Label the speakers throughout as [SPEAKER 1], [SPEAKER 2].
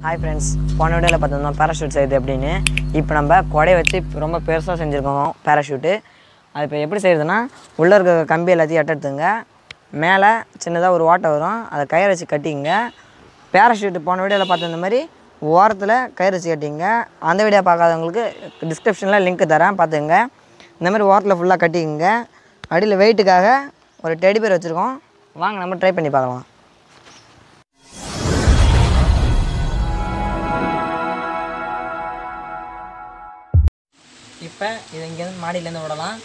[SPEAKER 1] Hi friends, போன வீடியோல பார்த்தோம் parachute செய்து எப்படின்னு. இப்போ நம்ம கொடை வச்சு ரொம்ப பெருசா செஞ்சிருக்கோம் parachute. அது இப்போ எப்படி செய்யறதுன்னா உள்ள இருக்க கம்பி எல்லாத்தையும் எடுத்துங்க. மேலே சின்னதா ஒரு ஓட்டை வரும். அதை கயிறு வச்சு கட்டிங்க. parachute போன வீடியோல பார்த்த இந்த மாதிரி ஓரத்துல கயிறு வச்சு கட்டிங்க. அந்த வீடியோ பார்க்காதவங்களுக்கு டிஸ்கிரிப்ஷன்ல லிங்க் தரேன் பாத்துங்க. இந்த மாதிரி ஓரத்துல ஃபுல்லா கட்டிங்க. அடியில வெயிட்டுக்காக ஒரு டெடி பேர் வச்சிருக்கோம். வாங்க நம்ம ட்ரை பண்ணி பார்க்கலாம். இப்போ இதை இங்கேருந்து மாடியிலேருந்து விடலாம்.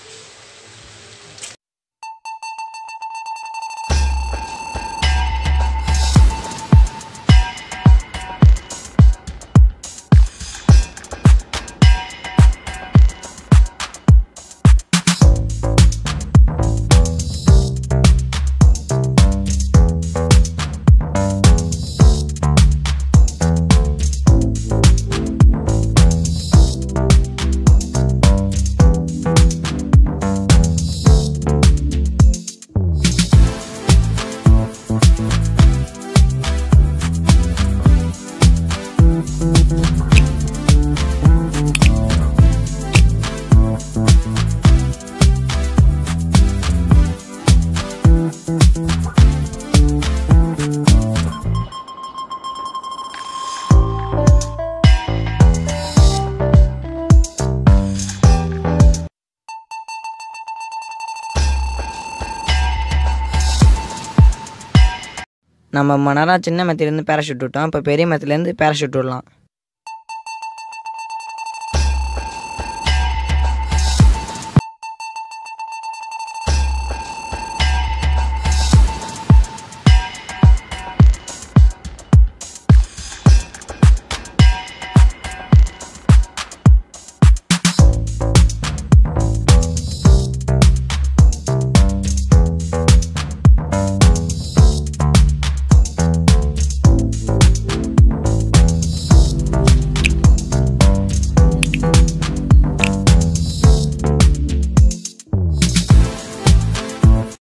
[SPEAKER 1] நம்ம மணரா சின்ன மெத்திலேருந்து parachute விட்டோம். இப்போ பெரிய மெத்திலேருந்து parachute விடலாம்.